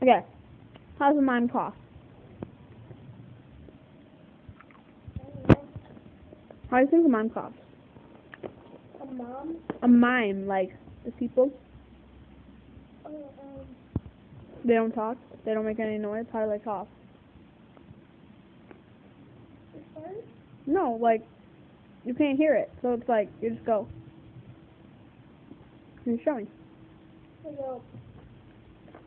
Okay. How's a mime cough? How do you think a mime coughs? A mom? A mime, like the people. Oh, They don't talk. They don't make any noise. How do they cough? fart? No, like you can't hear it, so it's like you just go. You're showing. Like a